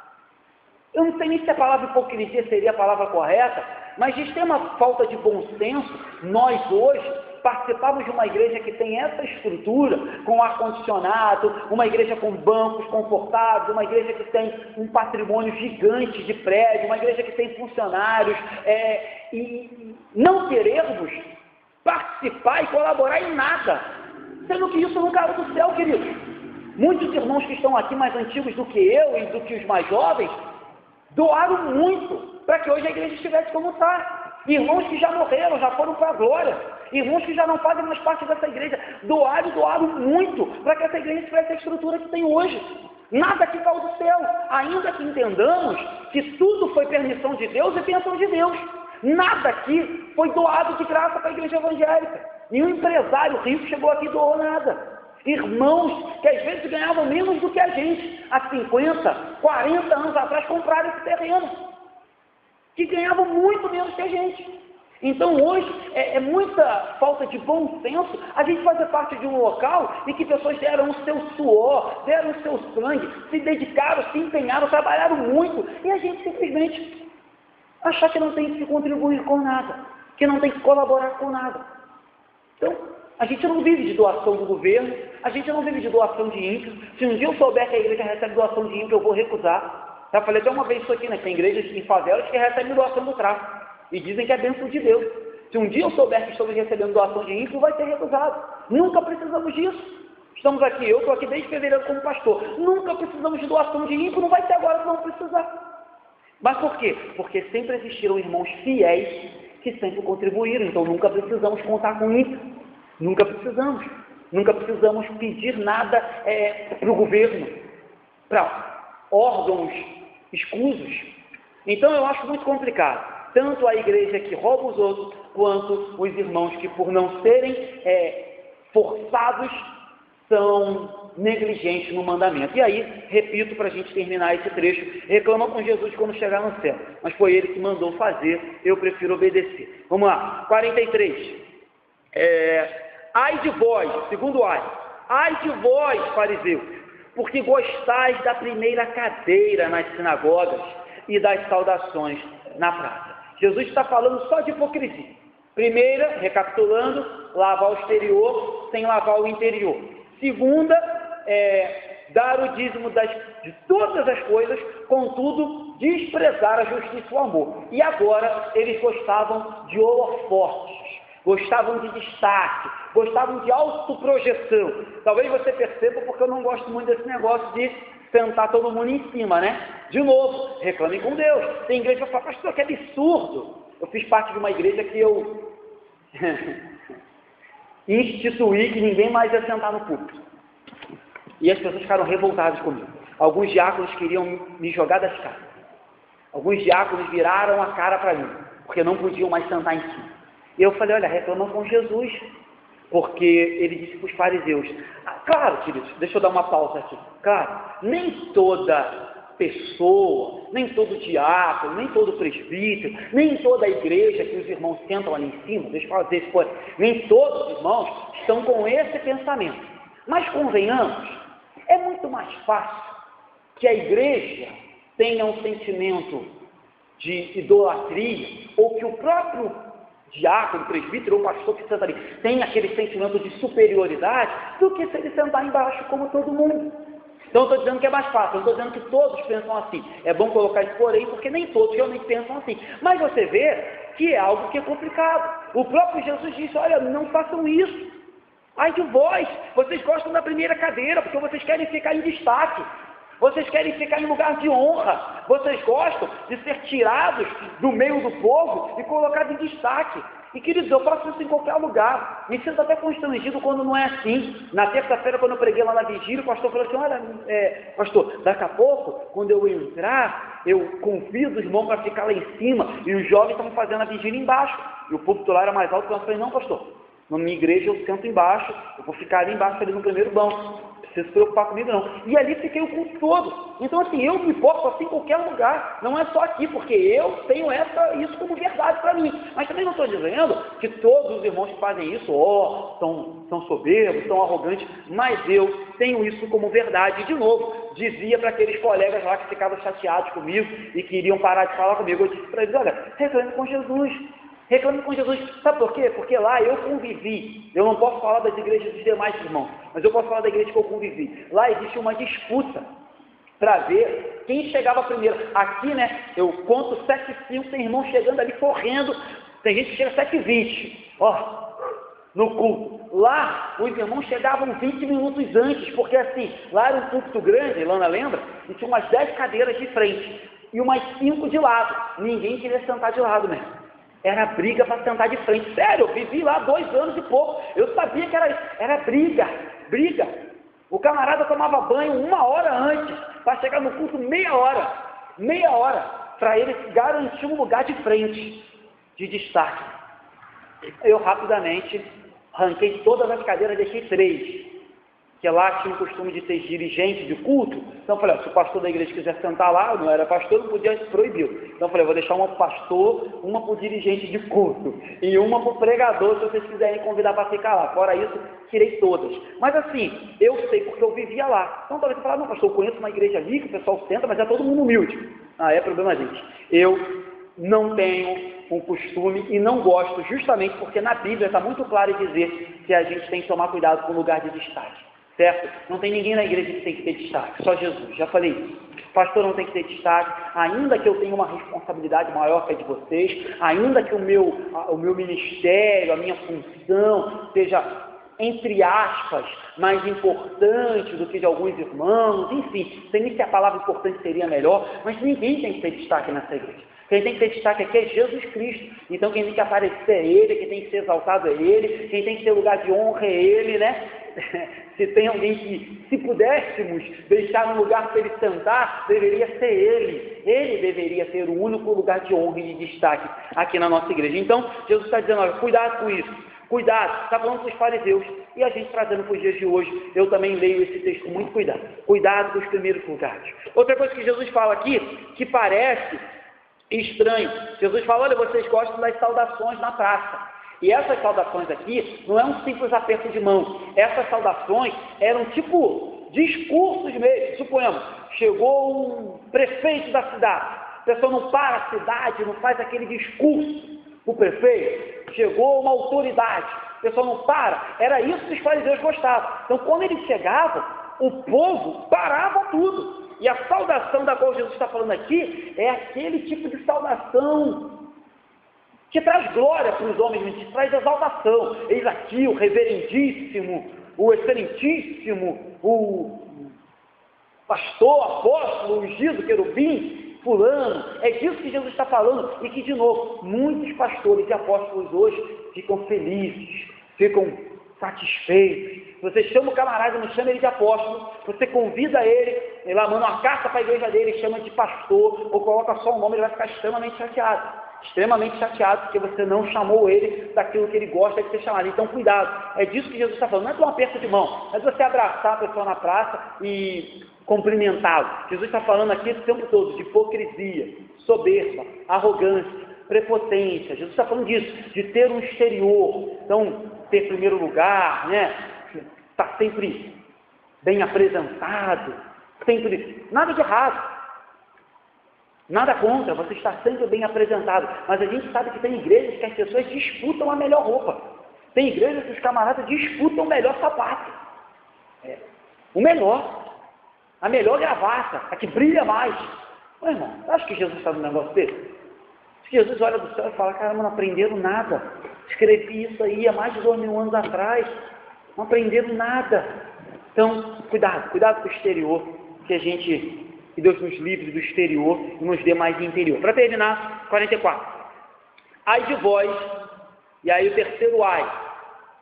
eu não sei nem se a palavra hipocrisia seria a palavra correta, mas de extrema falta de bom senso, nós hoje participamos de uma igreja que tem essa estrutura, com ar-condicionado, uma igreja com bancos confortáveis, uma igreja que tem um patrimônio gigante de prédio, uma igreja que tem funcionários, e não queremos participar e colaborar em nada, sendo que isso não caiu do céu, queridos. Muitos irmãos que estão aqui mais antigos do que eu e do que os mais jovens, doaram muito para que hoje a igreja estivesse como está. Irmãos que já morreram, já foram para a glória, irmãos que já não fazem mais parte dessa igreja, doaram muito para que essa igreja tivesse a estrutura que tem hoje. Nada que caiu do céu, ainda que entendamos que tudo foi permissão de Deus e bênção de Deus. Nada aqui foi doado de graça para a igreja evangélica. Nenhum empresário rico chegou aqui e doou nada. Irmãos que às vezes ganhavam menos do que a gente, há 50, 40 anos atrás, compraram esse terreno, que ganhavam muito menos que a gente. Então hoje é muita falta de bom senso a gente fazer parte de um local em que pessoas deram o seu suor, deram o seu sangue, se dedicaram, se empenharam, trabalharam muito, e a gente simplesmente achar que não tem que contribuir com nada, que não tem que colaborar com nada. Então, a gente não vive de doação do governo, a gente não vive de doação de ímpio. Se um dia eu souber que a igreja recebe doação de ímpio, eu vou recusar. Já falei até uma vez isso aqui, né? Tem igrejas em favelas que recebem doação do tráfico e dizem que é bênção de Deus. Se um dia eu souber que estou recebendo doação de ímpio, vai ser recusado. Nunca precisamos disso. Estamos aqui, eu estou aqui desde fevereiro como pastor. Nunca precisamos de doação de ímpio, não vai ser agora que vamos precisar. Mas por quê? Porque sempre existiram irmãos fiéis que sempre contribuíram, então nunca precisamos contar com isso. Nunca precisamos pedir nada para o governo, para órgãos escusos. Então eu acho muito complicado, tanto a igreja que rouba os outros, quanto os irmãos que por não serem forçados, são negligentes no mandamento. E aí, repito, para a gente terminar esse trecho, reclama com Jesus quando chegar no céu, mas foi ele que mandou fazer, eu prefiro obedecer. Vamos lá, 43. Ai de vós, segundo ai de vós, fariseus, porque gostais da primeira cadeira nas sinagogas e das saudações na praça. Jesus está falando só de hipocrisia. Primeira, recapitulando, lavar o exterior sem lavar o interior. Segunda, dar o dízimo de todas as coisas, contudo, desprezar a justiça e o amor. E agora, eles gostavam de holofotes, gostavam de destaque, gostavam de autoprojeção. Talvez você perceba porque eu não gosto muito desse negócio de sentar todo mundo em cima, né? De novo, reclamem com Deus. Tem igreja que fala, pastor, que absurdo. Eu fiz parte de uma igreja que eu instituí que ninguém mais ia sentar no púlpito. E as pessoas ficaram revoltadas comigo. Alguns diáconos queriam me jogar das casas. Alguns diáconos viraram a cara para mim, porque não podiam mais sentar em cima. E eu falei, olha, reclamam com Jesus, porque ele disse para os fariseus, claro, queridos, deixa eu dar uma pausa aqui, claro, nem toda pessoa, nem todo diácono, nem todo presbítero, nem toda a igreja que os irmãos sentam ali em cima, deixa eu fazer isso, nem todos os irmãos estão com esse pensamento, mas convenhamos, é muito mais fácil que a igreja tenha um sentimento de idolatria, ou que o próprio diácono, presbítero ou pastor que senta ali tem aquele sentimento de superioridade, do que se ele sentar embaixo como todo mundo. Então eu estou dizendo que é mais fácil, eu estou dizendo que todos pensam assim. É bom colocar isso porém, porque nem todos realmente pensam assim. Mas você vê que é algo que é complicado. O próprio Jesus disse, olha, não façam isso. Ai de vós, vocês gostam da primeira cadeira, porque vocês querem ficar em destaque. Vocês querem ficar em lugar de honra. Vocês gostam de ser tirados do meio do povo e colocados em destaque. E, queridos, eu faço isso em qualquer lugar. Me sinto até constrangido quando não é assim. Na terça-feira, quando eu preguei lá na vigília, o pastor falou assim, olha, pastor, daqui a pouco, quando eu entrar, eu convido os irmãos para ficar lá em cima, e os jovens estão fazendo a vigília embaixo. E o púlpito lá era mais alto, então eu falei, não, pastor, na minha igreja eu sento embaixo, eu vou ficar ali embaixo, ali no primeiro banco. Não precisa se preocupar comigo não. E ali fiquei o culto todo. Então assim, eu me porto assim em qualquer lugar. Não é só aqui, porque eu tenho isso como verdade para mim. Mas também não estou dizendo que todos os irmãos que fazem isso, são soberbos, são arrogantes. Mas eu tenho isso como verdade. E de novo, dizia para aqueles colegas lá que ficavam chateados comigo e queriam parar de falar comigo. Eu disse para eles, olha, reclame com Jesus. Reclame com Jesus. Sabe por quê? Porque lá eu convivi. Eu não posso falar das igrejas dos demais irmãos, mas eu posso falar da igreja que eu convivi. Lá existe uma disputa para ver quem chegava primeiro. Aqui, né, eu conto 7h05, tem irmão chegando ali correndo. Tem gente que chega 7h20, no culto. Lá, os irmãos chegavam 20 minutos antes, porque assim, lá era um púlpito grande, Lana lembra? E tinha umas 10 cadeiras de frente e umas 5 de lado. Ninguém queria sentar de lado mesmo. Era briga para sentar de frente. Sério, eu vivi lá 2 anos e pouco. Eu sabia que era briga. O camarada tomava banho 1 hora antes, para chegar no culto meia hora, para ele garantir um lugar de frente, de destaque. Eu rapidamente arranquei todas as cadeiras, deixei 3. Que lá tinha o costume de ter dirigente de culto. Então eu falei, se o pastor da igreja quiser sentar lá, eu não era pastor, não podia, proibiu. Então eu falei, vou deixar uma para o pastor, uma para o dirigente de culto, e uma para o pregador, se vocês quiserem convidar para ficar lá. Fora isso, tirei todas. Mas assim, eu sei porque eu vivia lá. Então talvez você fale, não pastor, eu conheço uma igreja ali, que o pessoal senta, mas é todo mundo humilde. É problema gente. Eu não tenho um costume e não gosto, justamente porque na Bíblia está muito claro em dizer que a gente tem que tomar cuidado com o lugar de destaque. Certo? Não tem ninguém na igreja que tem que ter destaque, só Jesus, já falei isso. Pastor não tem que ter destaque, ainda que eu tenha uma responsabilidade maior que a de vocês, ainda que o meu ministério, a minha função seja, entre aspas, mais importante do que de alguns irmãos, enfim, sei nem se a palavra importante seria melhor, mas ninguém tem que ter destaque nessa igreja. Quem tem que ter destaque aqui é Jesus Cristo. Então quem tem que aparecer é Ele, quem tem que ser exaltado é Ele, quem tem que ter lugar de honra é Ele, né? Se tem alguém que, se pudéssemos deixar um lugar para ele sentar, deveria ser Ele. Ele deveria ter o único lugar de honra e de destaque aqui na nossa igreja. Então Jesus está dizendo, olha, cuidado com isso. Cuidado, está falando com os fariseus. E a gente trazendo para os dias de hoje, eu também leio esse texto com muito cuidado. Cuidado com os primeiros lugares. Outra coisa que Jesus fala aqui, que parece estranho. Jesus fala, olha, vocês gostam das saudações na praça. E essas saudações aqui não é um simples aperto de mão. Essas saudações eram tipo discursos mesmo. Suponhamos, chegou um prefeito da cidade. A pessoa não para a cidade, não faz aquele discurso. O prefeito, chegou uma autoridade. A pessoa não para. Era isso que os fariseus gostavam. Então, quando eles chegavam, o povo parava tudo. E a saudação da qual Jesus está falando aqui é aquele tipo de saudação que traz glória para os homens, que traz exaltação. Eis aqui o reverendíssimo, o excelentíssimo, o pastor, apóstolo, ungido, querubim, fulano. É disso que Jesus está falando. E que, de novo, muitos pastores e apóstolos hoje ficam felizes, ficam satisfeitos. Você chama o camarada, não chama ele de apóstolo, você convida ele lá manda uma carta para a igreja dele, chama de pastor, ou coloca só o nome, ele vai ficar extremamente chateado, porque você não chamou ele daquilo que ele gosta de ser chamado. Então cuidado, é disso que Jesus está falando, não é de um aperto de mão, é de você abraçar a pessoa na praça e cumprimentá-lo. Jesus está falando aqui o tempo todo de hipocrisia, soberba, arrogância, prepotência. Jesus está falando disso, de ter um exterior, então ter primeiro lugar, né? Está sempre bem apresentado, sempre nada de errado. Nada contra, você está sempre bem apresentado, mas a gente sabe que tem igrejas que as pessoas disputam a melhor roupa. Tem igrejas que os camaradas disputam o melhor sapato. O melhor. A melhor gravata, a que brilha mais. Ô, irmão, acha que Jesus está no negócio dele? Jesus olha do céu e fala, caramba, não aprenderam nada. Escrevi isso aí há mais de 2000 anos atrás. Não aprenderam nada. Então, cuidado com o exterior, que Deus nos livre do exterior e nos dê mais interior. Para terminar, 44. Ai de vós, e aí o terceiro ai.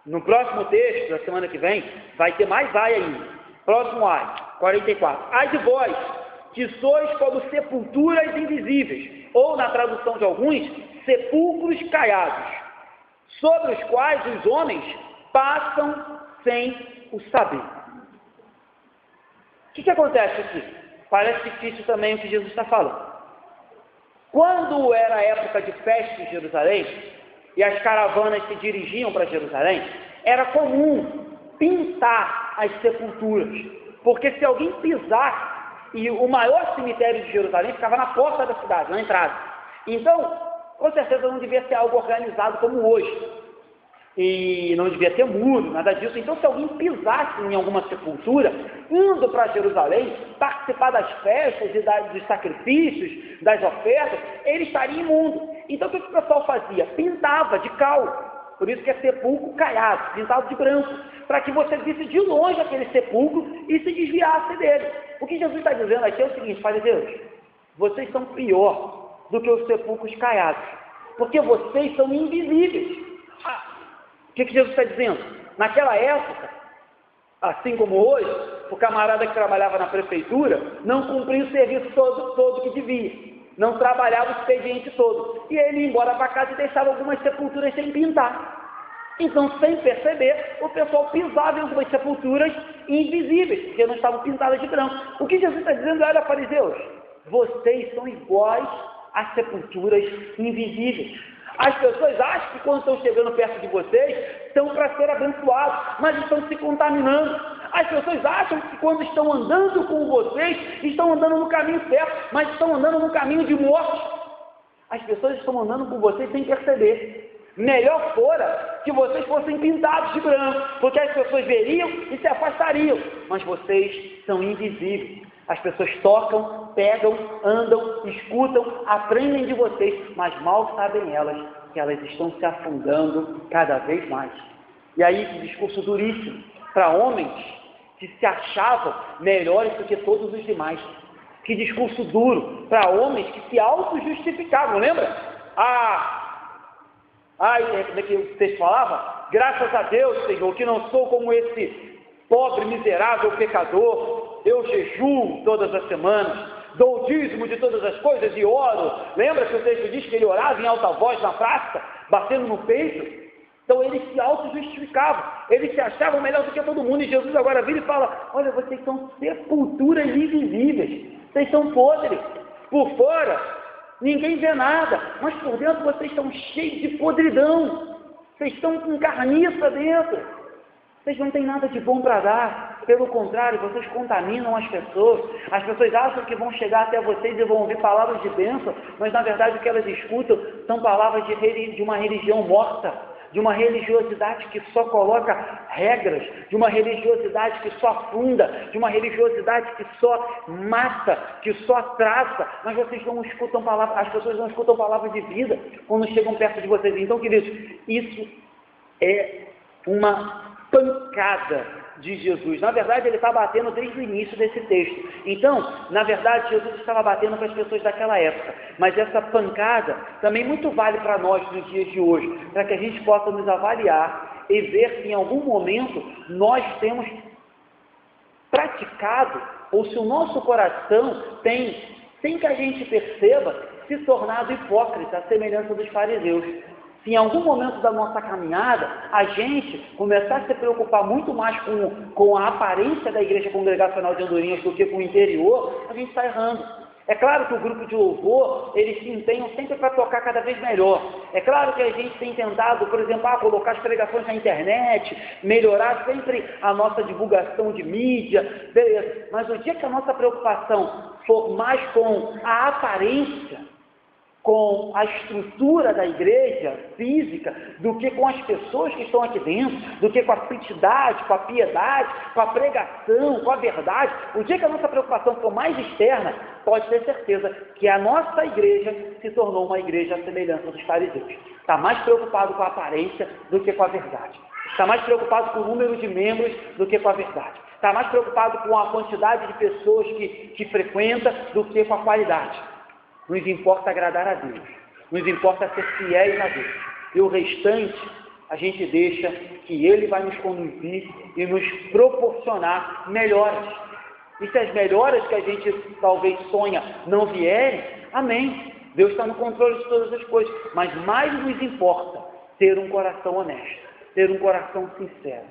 No próximo texto, da semana que vem, vai ter mais ai ainda. Próximo ai, 44. Ai de vós, que sois como sepulturas invisíveis, ou na tradução de alguns, sepulcros caiados, sobre os quais os homens passam sem o saber. O que acontece aqui? Parece difícil também o que Jesus está falando. Quando era a época de festa em Jerusalém, e as caravanas se dirigiam para Jerusalém, era comum pintar as sepulturas, porque se alguém pisasse, e o maior cemitério de Jerusalém ficava na porta da cidade, na entrada. Então, com certeza não devia ser algo organizado como hoje. E não devia ter muro, nada disso. Então, se alguém pisasse em alguma sepultura, indo para Jerusalém, participar das festas e dos sacrifícios, das ofertas, ele estaria imundo. Então, o que o pessoal fazia? Pintava de cal. Por isso que é sepulcro caiado, pintado de branco, para que você visse de longe aquele sepulcro e se desviasse dele. O que Jesus está dizendo aqui é o seguinte, fariseus, vocês são pior do que os sepulcros caiados, porque vocês são invisíveis. O que Jesus está dizendo? Naquela época, assim como hoje, o camarada que trabalhava na prefeitura não cumpria o serviço todo que devia. Não trabalhava o expediente todo. E ele ia embora para casa e deixava algumas sepulturas sem pintar. Então, sem perceber, o pessoal pisava em algumas sepulturas invisíveis, porque não estavam pintadas de branco. O que Jesus está dizendo, olha, fariseus, vocês são iguais a sepulturas invisíveis. As pessoas acham que quando estão chegando perto de vocês, estão para ser abençoados, mas estão se contaminando. As pessoas acham que quando estão andando com vocês, estão andando no caminho certo, mas estão andando no caminho de morte. As pessoas estão andando com vocês sem perceber. Melhor fora que vocês fossem pintados de branco, porque as pessoas veriam e se afastariam, mas vocês são invisíveis. As pessoas tocam, pegam, andam, escutam, aprendem de vocês, mas mal sabem elas que elas estão se afundando cada vez mais. E aí, esse discurso duríssimo para homens que se achavam melhores do que todos os demais. Que discurso duro para homens que se auto-justificavam, lembra? Como é que o texto falava? Graças a Deus, Senhor, que não sou como esse pobre, miserável pecador. Eu jejuo todas as semanas, dou o dízimo de todas as coisas e oro. Lembra que o texto diz que ele orava em alta voz na praça, batendo no peito? Então eles se auto-justificavam, eles se achavam melhor do que todo mundo. E Jesus agora vira e fala, olha, vocês são sepulturas invisíveis, vocês são podres. Por fora, ninguém vê nada, mas por dentro vocês estão cheios de podridão. Vocês estão com carniça dentro. Vocês não têm nada de bom para dar, pelo contrário, vocês contaminam as pessoas acham que vão chegar até vocês e vão ouvir palavras de bênção, mas na verdade o que elas escutam são palavras de uma religião morta, de uma religiosidade que só coloca regras, de uma religiosidade que só afunda, de uma religiosidade que só mata, que só atrasa, mas vocês não escutam palavras, as pessoas não escutam palavras de vida quando chegam perto de vocês. Então, queridos, isso é uma pancada de Jesus. Na verdade, ele está batendo desde o início desse texto. Então, na verdade, Jesus estava batendo para as pessoas daquela época. Mas essa pancada também muito vale para nós nos dias de hoje, para que a gente possa nos avaliar e ver se em algum momento nós temos praticado, ou se o nosso coração tem, sem que a gente perceba, se tornado hipócrita, à semelhança dos fariseus. Se em algum momento da nossa caminhada, a gente começar a se preocupar muito mais com a aparência da Igreja Congregacional de Andorinhas do que com o interior, a gente está errando. É claro que o grupo de louvor, eles se empenham sempre para tocar cada vez melhor. É claro que a gente tem tentado, por exemplo, colocar as pregações na internet, melhorar sempre a nossa divulgação de mídia, beleza. Mas o dia que a nossa preocupação for mais com a aparência, com a estrutura da igreja física, do que com as pessoas que estão aqui dentro, do que com a santidade, com a piedade, com a pregação, com a verdade, o dia que a nossa preocupação for mais externa, pode ter certeza que a nossa igreja se tornou uma igreja à semelhança dos fariseus. Está mais preocupado com a aparência do que com a verdade. Está mais preocupado com o número de membros do que com a verdade. Está mais preocupado com a quantidade de pessoas que frequenta do que com a qualidade. Nos importa agradar a Deus, nos importa ser fiéis a Deus. E o restante, a gente deixa que Ele vai nos conduzir e nos proporcionar melhoras. E se as melhoras que a gente talvez sonha não vierem, amém. Deus está no controle de todas as coisas. Mas mais nos importa ter um coração honesto, ter um coração sincero.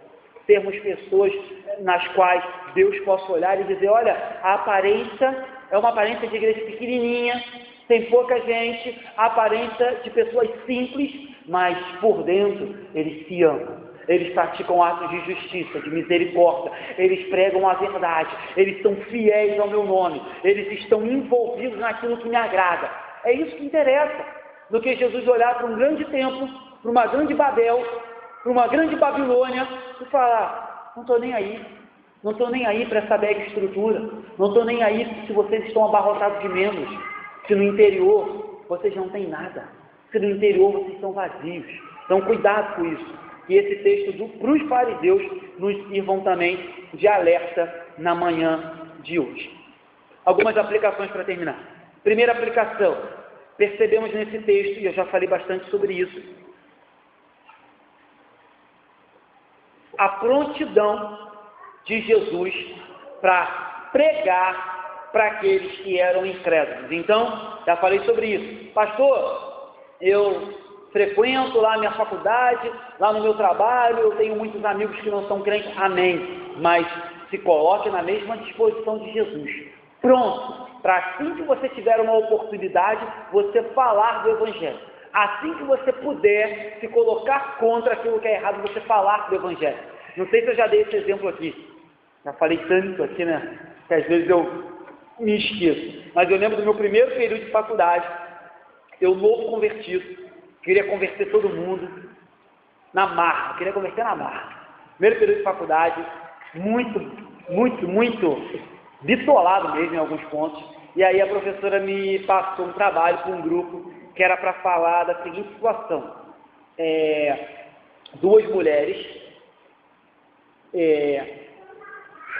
Termos pessoas nas quais Deus possa olhar e dizer, olha, a aparência é uma aparência de igreja pequenininha, tem pouca gente, a aparência de pessoas simples, mas por dentro eles se amam. Eles praticam atos de justiça, de misericórdia, eles pregam a verdade, eles são fiéis ao meu nome, eles estão envolvidos naquilo que me agrada. É isso que interessa, do que Jesus olhar para um grande templo, para uma grande Babel, para uma grande Babilônia, e falar, não estou nem aí. Não estou nem aí para essa mega estrutura. Não estou nem aí se vocês estão abarrotados de membros. Se no interior vocês não têm nada. Se no interior vocês estão vazios. Então cuidado com isso. E esse texto para os fariseus nos sirvam também de alerta na manhã de hoje. Algumas aplicações para terminar. Primeira aplicação. Percebemos nesse texto, e eu já falei bastante sobre isso, a prontidão de Jesus para pregar para aqueles que eram incrédulos. Então, já falei sobre isso. Pastor, eu frequento lá a minha faculdade, lá no meu trabalho, eu tenho muitos amigos que não são crentes. Amém. Mas se coloque na mesma disposição de Jesus. Pronto, para assim que você tiver uma oportunidade, você falar do Evangelho. Assim que você puder se colocar contra aquilo que é errado, você falar do Evangelho. Não sei se eu já dei esse exemplo aqui. Já falei tanto aqui, né? Que às vezes eu me esqueço. Mas eu lembro do meu primeiro período de faculdade. Eu, novo convertido, queria converter todo mundo na marra. Queria converter na marra. Primeiro período de faculdade, muito bitolado mesmo em alguns pontos. E aí a professora me passou um trabalho com um grupo que era para falar da seguinte situação. Duas mulheres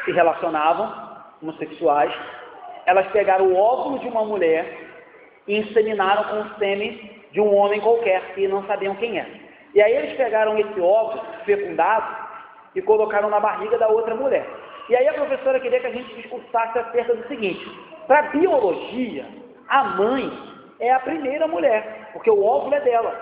se relacionavam, homossexuais, elas pegaram o óvulo de uma mulher e inseminaram com o sêmen de um homem qualquer, que não sabiam quem era. E aí eles pegaram esse óvulo fecundado e colocaram na barriga da outra mulher. E aí a professora queria que a gente discursasse acerca do seguinte: para a biologia, a mãe é a primeira mulher, porque o óvulo é dela.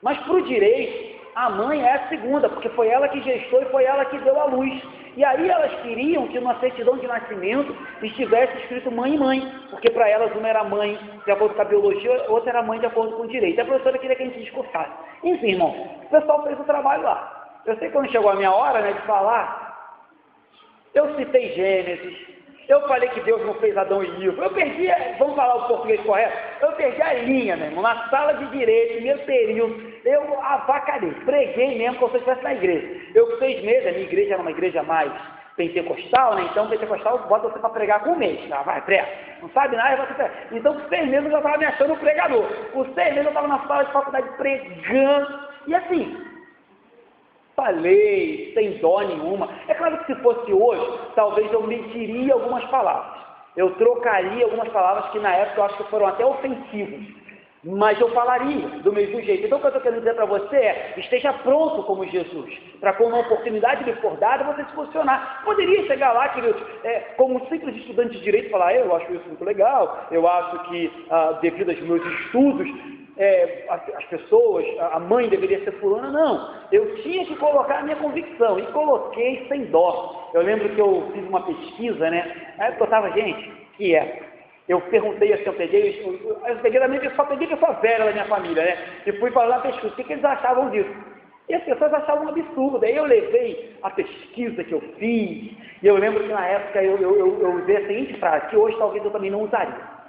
Mas para o direito, a mãe é a segunda, porque foi ela que gestou e foi ela que deu à luz. E aí elas queriam que na certidão de nascimento estivesse escrito mãe e mãe, porque para elas uma era mãe de acordo com a biologia, outra era mãe de acordo com o direito. E a professora queria que a gente discursasse. Enfim, irmão, o pessoal fez o trabalho lá. Eu sei que quando chegou a minha hora, né, de falar, eu citei Gênesis, eu falei que Deus não fez Adão e Eva. Eu perdi, vamos falar o português correto, eu perdi a linha, meu irmão, na sala de direito, primeiro período, eu avacalhei, preguei mesmo como se eu estivesse na igreja. Eu com 6 meses, a minha igreja era uma igreja mais pentecostal, né? Então pentecostal bota você para pregar com 1 mês, tá? Vai, prega. Não sabe nada, vai prega. Então com 6 meses eu já estava me achando um pregador. Com 6 meses eu estava na sala de faculdade pregando, e assim, falei, sem dó nenhuma. É claro que se fosse hoje, talvez eu mentiria algumas palavras. Eu trocaria algumas palavras que na época eu acho que foram até ofensivas. Mas eu falaria do mesmo jeito. Então o que eu estou querendo dizer para você é, esteja pronto como Jesus, para quando uma oportunidade lhe for dada, você se posicionar. Poderia chegar lá, querido, como um simples estudante de direito, falar, eu acho isso muito legal, eu acho que devido aos meus estudos, as pessoas, a mãe deveria ser fulana. Não, eu tinha que colocar a minha convicção, e coloquei sem dó. Eu lembro que eu fiz uma pesquisa, né, na época eu estava, gente, eu perguntei assim, eu peguei só peguei pessoa velha da minha família, né? E fui falar na pesquisa, o que eles achavam disso? E as pessoas achavam um absurdo. Aí eu levei a pesquisa que eu fiz, e eu lembro que na época eu usei a seguinte frase, que hoje talvez eu também não usaria.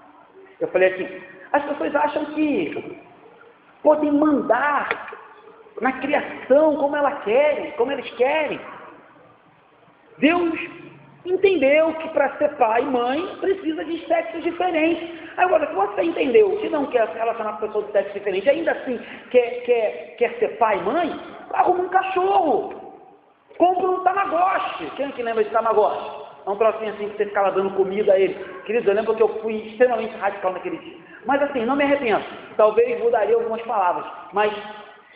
Eu falei assim, as pessoas acham que podem mandar na criação como eles querem. Deus entendeu que para ser pai e mãe precisa de sexos diferentes. Agora, se você entendeu que não quer se relacionar com pessoas de sexo diferente, ainda assim quer ser pai e mãe, arruma um cachorro, compra um Tamagotchi. Quem é que lembra de Tamagotchi? É um trocinho assim que você ficava dando comida a ele. Querido, eu lembro que eu fui extremamente radical naquele dia. Mas assim, não me arrependo. Talvez mudaria algumas palavras, mas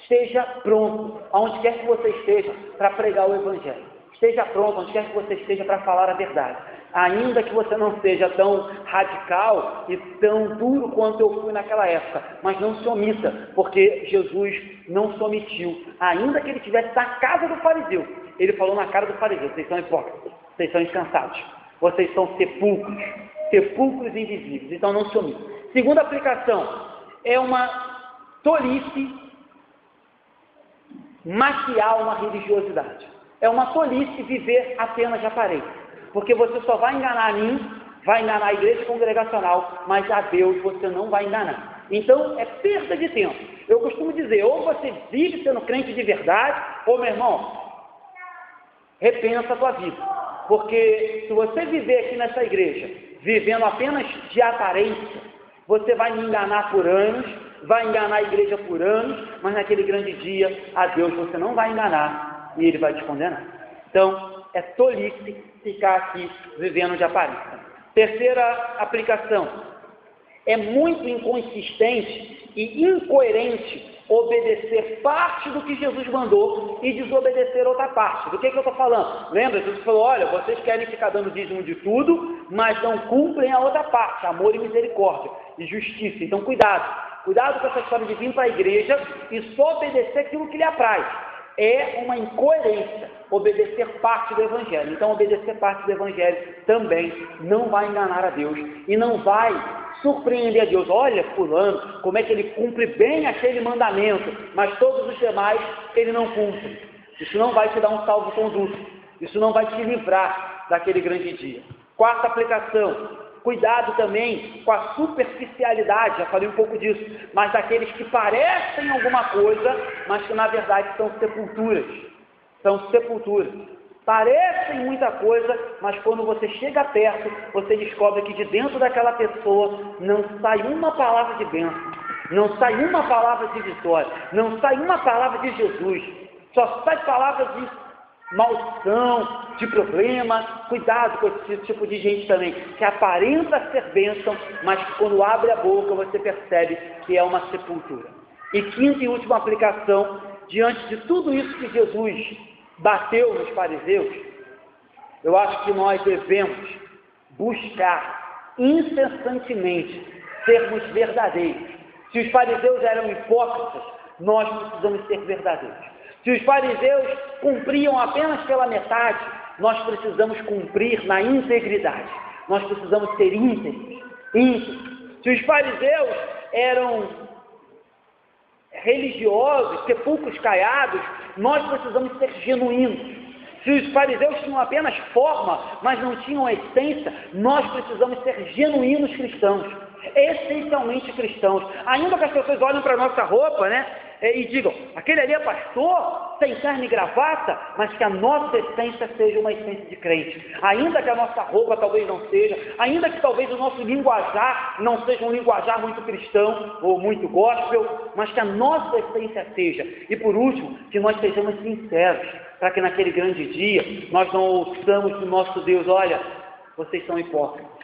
esteja pronto, aonde quer que você esteja, para pregar o Evangelho. Esteja pronto, onde quer que você esteja, para falar a verdade. Ainda que você não seja tão radical e tão duro quanto eu fui naquela época, mas não se omita, porque Jesus não se omitiu. Ainda que ele estivesse na casa do fariseu, ele falou na cara do fariseu: vocês são hipócritas, vocês são insensatos, vocês são sepulcros invisíveis. Então não se omita. Segunda aplicação, é uma tolice maquiar uma religiosidade. É uma tolice viver apenas de aparência, porque você só vai enganar a mim, vai enganar a igreja congregacional, mas a Deus você não vai enganar. Então é perda de tempo. Eu costumo dizer, ou você vive sendo crente de verdade, ou meu irmão, repensa a tua vida, porque se você viver aqui nessa igreja, vivendo apenas de aparência, você vai me enganar por anos, vai enganar a igreja por anos, mas naquele grande dia, a Deus você não vai enganar, e ele vai te condenar. Então, é tolice ficar aqui vivendo de aparência. Terceira aplicação, é muito inconsistente e incoerente obedecer parte do que Jesus mandou e desobedecer outra parte. Do que eu estou falando? Lembra? Jesus falou, olha, vocês querem ficar dando dízimo de tudo, mas não cumprem a outra parte, amor e misericórdia, e justiça. Então, cuidado com essa história de vir para a igreja e só obedecer aquilo que lhe apraz. É uma incoerência obedecer parte do Evangelho. Então, obedecer parte do Evangelho também não vai enganar a Deus e não vai surpreender a Deus. Olha, fulano, como é que ele cumpre bem aquele mandamento, mas todos os demais ele não cumpre. Isso não vai te dar um salvo-conduto. Isso não vai te livrar daquele grande dia. Quarta aplicação. Cuidado também com a superficialidade, já falei um pouco disso, mas daqueles que parecem alguma coisa, mas que na verdade são sepulturas. São sepulturas. Parecem muita coisa, mas quando você chega perto, você descobre que de dentro daquela pessoa não sai uma palavra de bênção, não sai uma palavra de vitória, não sai uma palavra de Jesus, só sai palavras de maldição, de problema. Cuidado com esse tipo de gente também, que aparenta ser bênção, mas que quando abre a boca você percebe que é uma sepultura. E quinta e última aplicação, diante de tudo isso que Jesus bateu nos fariseus, eu acho que nós devemos buscar incessantemente sermos verdadeiros. Se os fariseus eram hipócritas, nós precisamos ser verdadeiros. Se os fariseus cumpriam apenas pela metade, nós precisamos cumprir na integridade. Nós precisamos ser íntegros. Se os fariseus eram religiosos, sepulcros caiados, nós precisamos ser genuínos. Se os fariseus tinham apenas forma, mas não tinham essência, nós precisamos ser genuínos cristãos. Essencialmente cristãos. Ainda que as pessoas olhem para a nossa roupa, né? E digam, aquele ali é pastor, sem carne e gravata, mas que a nossa essência seja uma essência de crente. Ainda que a nossa roupa talvez não seja, ainda que talvez o nosso linguajar não seja um linguajar muito cristão ou muito gospel, mas que a nossa essência seja. E por último, que nós sejamos sinceros, para que naquele grande dia nós não ouçamos do nosso Deus, olha, vocês são hipócritas.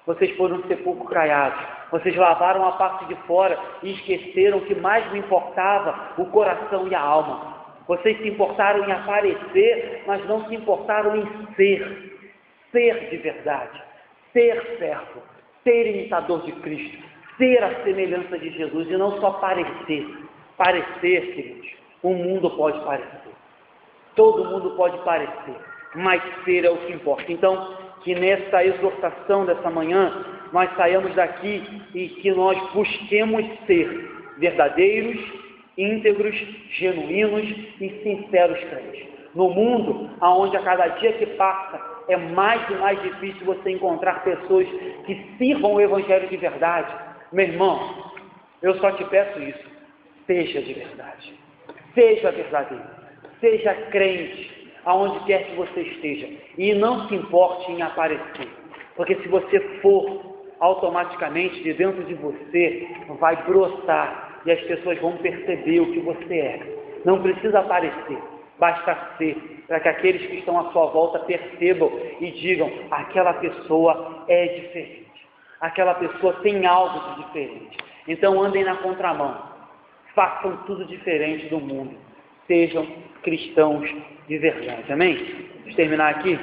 Vocês foram um sepulcro caiados, vocês lavaram a parte de fora e esqueceram que mais me importava o coração e a alma. Vocês se importaram em aparecer, mas não se importaram em ser de verdade, ser servo, ser imitador de Cristo, ser a semelhança de Jesus e não só parecer. Parecer, queridos, o mundo pode parecer, todo mundo pode parecer, mas ser é o que importa. Então, que nessa exortação dessa manhã, nós saiamos daqui e que nós busquemos ser verdadeiros, íntegros, genuínos e sinceros crentes. No mundo, onde a cada dia que passa é mais e mais difícil você encontrar pessoas que sirvam o Evangelho de verdade, meu irmão, eu só te peço isso: seja de verdade, seja verdadeiro, seja crente, aonde quer que você esteja, e não se importe em aparecer, porque se você for, automaticamente de dentro de você vai brotar e as pessoas vão perceber o que você é. Não precisa aparecer, basta ser, para que aqueles que estão à sua volta percebam e digam: aquela pessoa é diferente, aquela pessoa tem algo de diferente. Então andem na contramão, façam tudo diferente do mundo, sejam cristãos de verdade. Amém? Vamos terminar aqui?